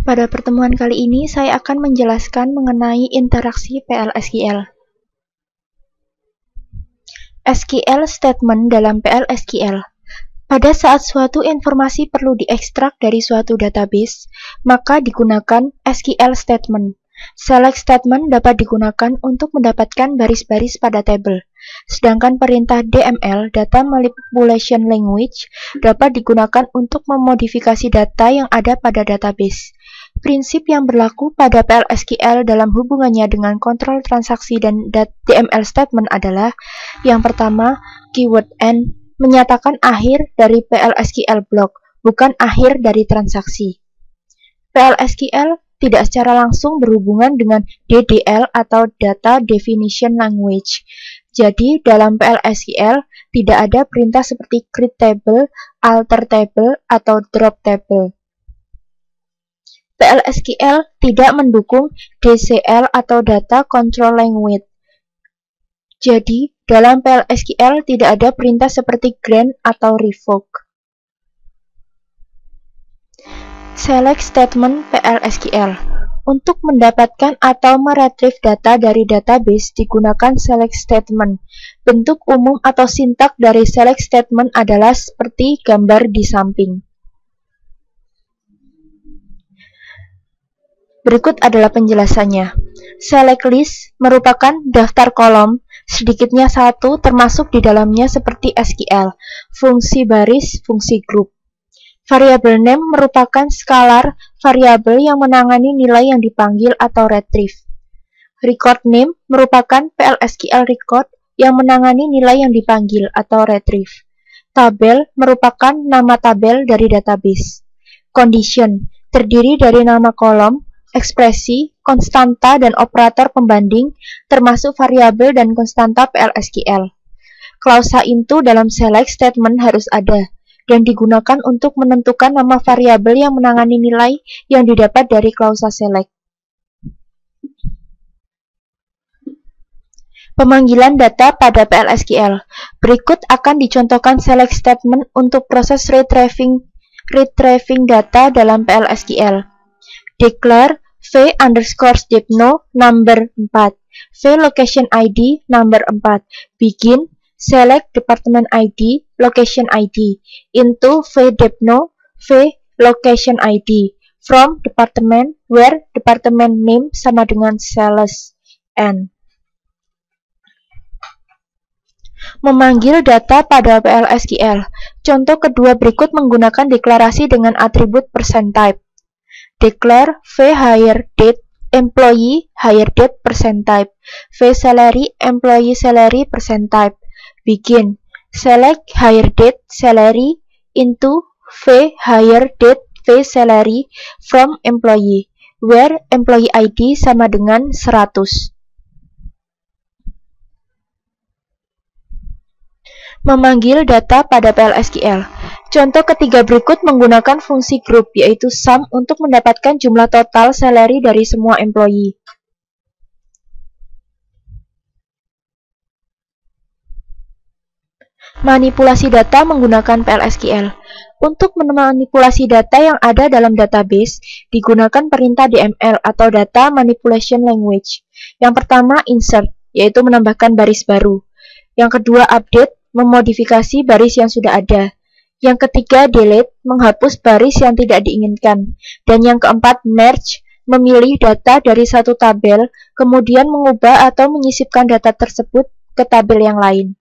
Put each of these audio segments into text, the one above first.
Pada pertemuan kali ini, saya akan menjelaskan mengenai interaksi PL/SQL. SQL statement dalam PL/SQL. Pada saat suatu informasi perlu diekstrak dari suatu database, maka digunakan SQL statement. Select statement dapat digunakan untuk mendapatkan baris-baris pada tabel, sedangkan perintah DML (Data Manipulation Language) dapat digunakan untuk memodifikasi data yang ada pada database. Prinsip yang berlaku pada PL/SQL dalam hubungannya dengan kontrol transaksi dan DML statement adalah: yang pertama, keyword end menyatakan akhir dari PL/SQL block, bukan akhir dari transaksi. PL/SQL tidak secara langsung berhubungan dengan DDL atau Data Definition Language. Jadi, dalam PL/SQL tidak ada perintah seperti create table, alter table, atau drop table. PL/SQL tidak mendukung DCL atau Data Control Language. Jadi, dalam PL/SQL tidak ada perintah seperti grant atau revoke. Select statement PL/SQL. Untuk mendapatkan atau meretrieve data dari database digunakan select statement. Bentuk umum atau sintak dari select statement adalah seperti gambar di samping. Berikut adalah penjelasannya. Select list merupakan daftar kolom, sedikitnya satu termasuk di dalamnya seperti SQL, fungsi baris, fungsi grup. Variable name merupakan skalar variabel yang menangani nilai yang dipanggil atau retrieve. Record name merupakan PL/SQL record yang menangani nilai yang dipanggil atau retrieve. Tabel merupakan nama tabel dari database. Condition terdiri dari nama kolom, ekspresi, konstanta, dan operator pembanding, termasuk variabel dan konstanta PL/SQL. Klausa into dalam select statement harus ada, dan digunakan untuk menentukan nama variabel yang menangani nilai yang didapat dari klausa select. Pemanggilan data pada PL/SQL. Berikut akan dicontohkan select statement untuk proses retrieving data dalam PL/SQL. Declare v_depno number 4, v_location ID number 4, begin, select department ID, location ID, into v_depno, v_location ID, from department, where department name sama dengan sales, n. Memanggil data pada PL/SQL. Contoh kedua berikut menggunakan deklarasi dengan atribut %type. Declare v_hire_date employee hire_date %type, v_salary employee salary %type, begin, select hire_date salary into v_hire_date v_salary from employee, where employee ID sama dengan 100. Memanggil data pada PL/SQL. Contoh ketiga berikut menggunakan fungsi group, yaitu sum untuk mendapatkan jumlah total salary dari semua employee. Manipulasi data menggunakan PL/SQL. Untuk memanipulasi data yang ada dalam database, digunakan perintah DML atau Data Manipulation Language. Yang pertama, insert, yaitu menambahkan baris baru. Yang kedua, update, memodifikasi baris yang sudah ada. Yang ketiga, delete, menghapus baris yang tidak diinginkan. Dan yang keempat, merge, memilih data dari satu tabel, kemudian mengubah atau menyisipkan data tersebut ke tabel yang lain.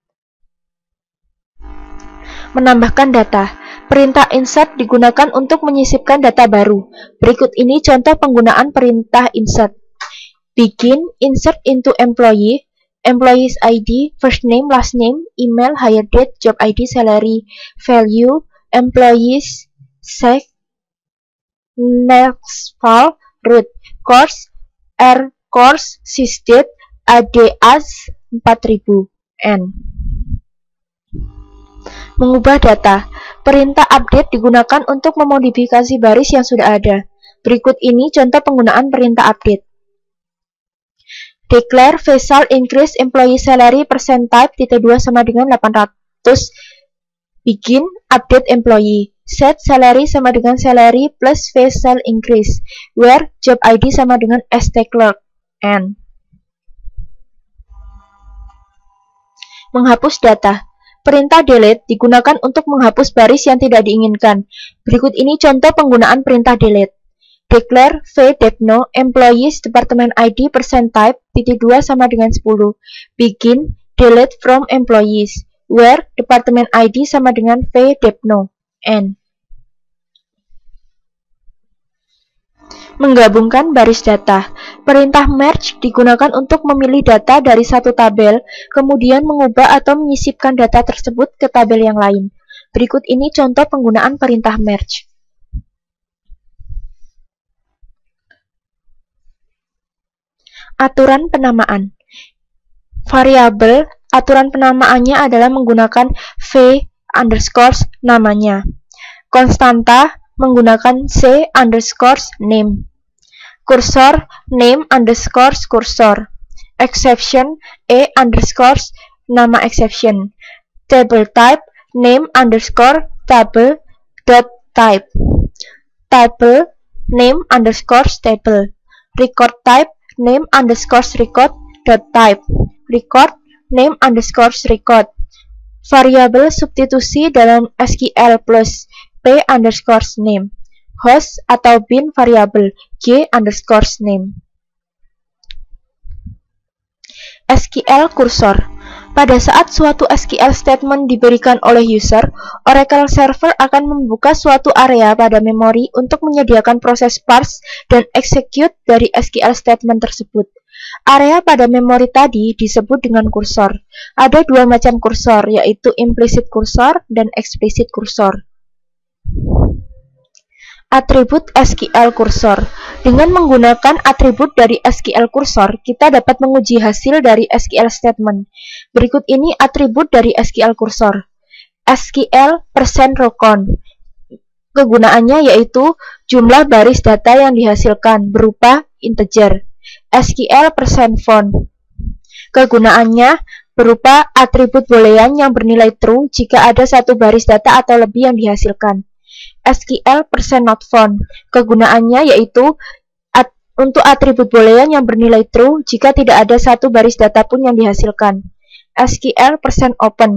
Menambahkan data. Perintah insert digunakan untuk menyisipkan data baru. Berikut ini contoh penggunaan perintah insert. Begin, insert into employee, employee's ID, first name, last name, email, hire date, job ID, salary, value, employees, sex, next file, root, course, course, sysdate, ADAS 4000, N. Mengubah data. Perintah update digunakan untuk memodifikasi baris yang sudah ada. Berikut ini contoh penggunaan perintah update. Declare v_sal increase employee salary %type (2) sama dengan 800. Begin, update employee. set salary sama dengan salary plus V cell increase, where job ID sama dengan ST clerk, N. Menghapus data. Perintah delete digunakan untuk menghapus baris yang tidak diinginkan. Berikut ini contoh penggunaan perintah delete. Declare V depno employees department ID %type (2) sama dengan 10. Begin delete from employees, where department ID sama dengan V depno, N. Menggabungkan baris data. Perintah merge digunakan untuk memilih data dari satu tabel, kemudian mengubah atau menyisipkan data tersebut ke tabel yang lain. Berikut ini contoh penggunaan perintah merge. Aturan penamaan. Variabel, aturan penamaannya adalah menggunakan V underscore namanya. Konstanta menggunakan C underscore name. Kursor name underscore kursor. Exception E underscore nama exception. Table type name underscore table dot type. Table name underscore table. Record type name underscore record dot type. Record name underscore record. Variabel substitusi dalam SQL plus P underscore name. Host atau bin variabel G underscore name. SQL kursor. Pada saat suatu SQL statement diberikan oleh user, Oracle Server akan membuka suatu area pada memori untuk menyediakan proses parse dan execute dari SQL statement tersebut. Area pada memori tadi disebut dengan kursor. Ada dua macam kursor, yaitu implicit kursor dan explicit kursor. Atribut SQL kursor. Dengan menggunakan atribut dari SQL kursor, kita dapat menguji hasil dari SQL statement. Berikut ini atribut dari SQL kursor. SQL %row count. Kegunaannya yaitu jumlah baris data yang dihasilkan berupa integer. SQL %font. Kegunaannya berupa atribut boolean yang bernilai true jika ada satu baris data atau lebih yang dihasilkan. SQL %notFont. Kegunaannya yaitu untuk atribut boolean yang bernilai true jika tidak ada satu baris data pun yang dihasilkan. SQL %open,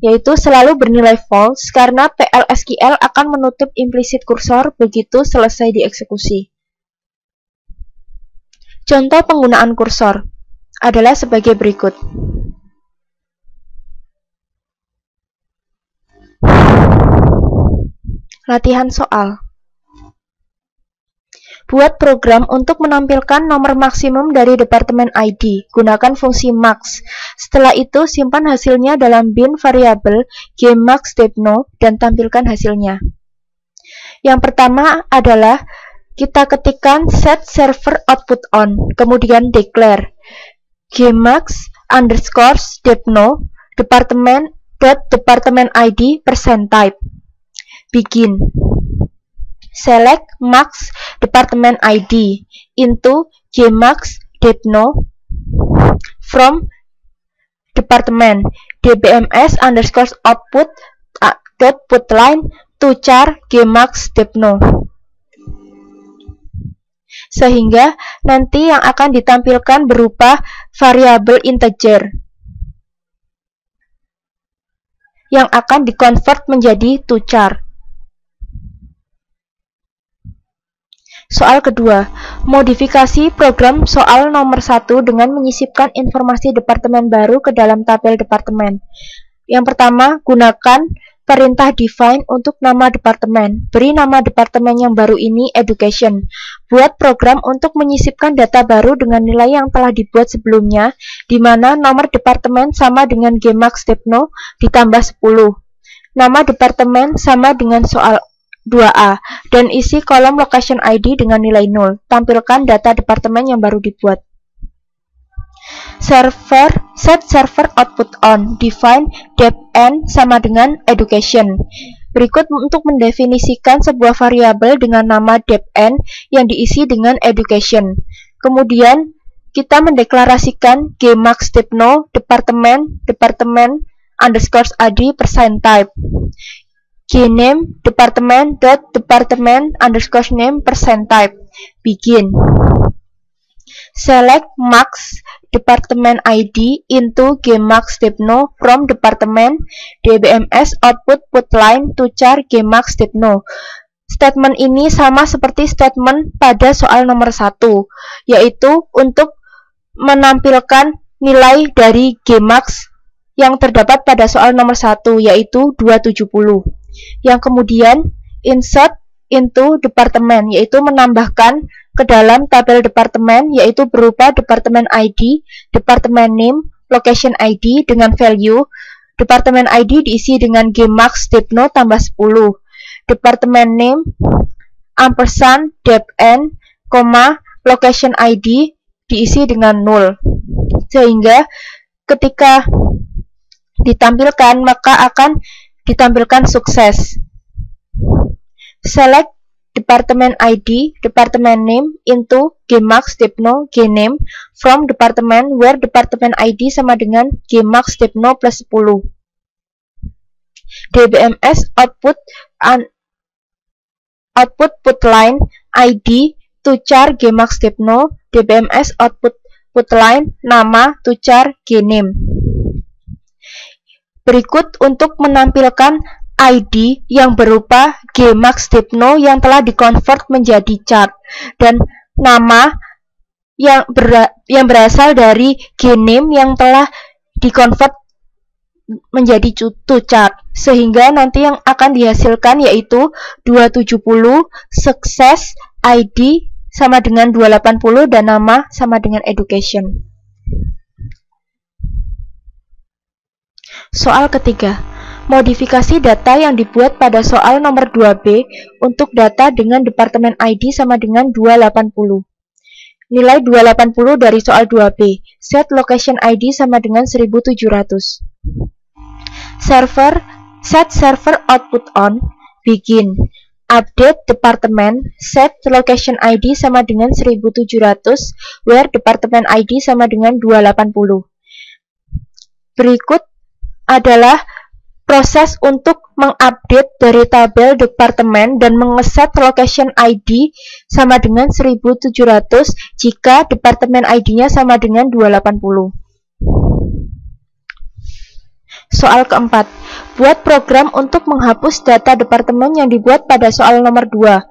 yaitu selalu bernilai false karena PL/SQL akan menutup implicit kursor begitu selesai dieksekusi. Contoh penggunaan kursor adalah sebagai berikut. Latihan soal. Buat program untuk menampilkan nomor maksimum dari departemen ID. Gunakan fungsi max. Setelah itu, simpan hasilnya dalam bin variabel gmax_depno dan tampilkan hasilnya. Yang pertama adalah kita ketikkan set server output on, kemudian declare gmax_depno departemen ID %type. Begin. Select max department ID into gmax_depno from department dbms_output putline to char gmax_depno, sehingga nanti yang akan ditampilkan berupa variabel integer yang akan dikonvert menjadi to char. Soal kedua, modifikasi program soal nomor 1 dengan menyisipkan informasi departemen baru ke dalam tabel departemen. Yang pertama, gunakan perintah define untuk nama departemen. Beri nama departemen yang baru ini education. Buat program untuk menyisipkan data baru dengan nilai yang telah dibuat sebelumnya, di mana nomor departemen sama dengan gmax_depno ditambah 10. Nama departemen sama dengan soal 2A, dan isi kolom location ID dengan nilai 0. Tampilkan data departemen yang baru dibuat. Set server output on, define depn sama dengan education. Berikut untuk mendefinisikan sebuah variabel dengan nama depn yang diisi dengan education. Kemudian kita mendeklarasikan gmax_depno departemen_id %type. gname department dot department underscore name percent type. Begin. Select marks department ID into gmarks.depno from department dbms output put line to char gmarks.depno. Statement ini sama seperti statement pada soal nomor 1, yaitu untuk menampilkan nilai dari gmarks yang terdapat pada soal nomor 1, yaitu 270. Yang kemudian insert into department, yaitu menambahkan ke dalam tabel departemen, yaitu berupa departemen ID, departemen name, location ID dengan value. Departemen ID diisi dengan gmarks.depno tambah 10. Departemen name ampersand depn, location ID diisi dengan 0. Sehingga ketika ditampilkan maka akan ditampilkan sukses. Select department ID, department name into gmarks.depno gname from department where department ID sama dengan gmarks.depno plus 10. dbms output put line ID to char gmarks.depno, dbms output put line nama to char gname. Berikut untuk menampilkan ID yang berupa gmarks.depno yang telah dikonvert menjadi char dan nama yang berasal dari gname yang telah dikonvert menjadi to char, sehingga nanti yang akan dihasilkan yaitu 270 sukses ID sama dengan 280 dan nama sama dengan education. Soal ketiga, modifikasi data yang dibuat pada soal nomor 2B untuk data dengan departemen ID sama dengan 280. Nilai 280 dari soal 2B, set location ID sama dengan 1700. Set server output on, begin. Update departemen, set location ID sama dengan 1700, where departemen ID sama dengan 280. Berikut adalah proses untuk mengupdate dari tabel departemen dan mengeset location ID sama dengan 1700 jika departemen ID-nya sama dengan 280. Soal keempat, buat program untuk menghapus data departemen yang dibuat pada soal nomor 2.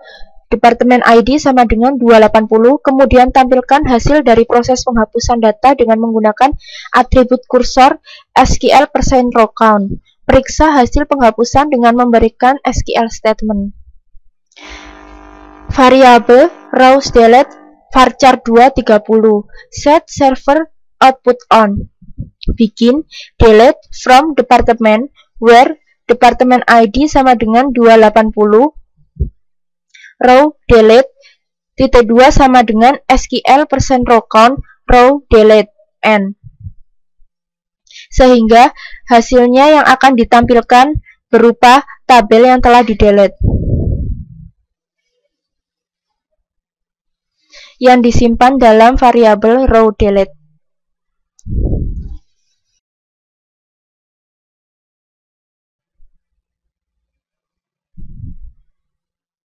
Departemen ID sama dengan 280, kemudian tampilkan hasil dari proses penghapusan data dengan menggunakan atribut kursor SQL percent row count. Periksa hasil penghapusan dengan memberikan SQL statement. Variabel rows delete varchar 2 30. Set server output on. Begin delete from department where department ID sama dengan 280. Row delete titik 2 sama dengan SQL percent row count row delete n, sehingga hasilnya yang akan ditampilkan berupa tabel yang telah di-delete yang disimpan dalam variabel row delete.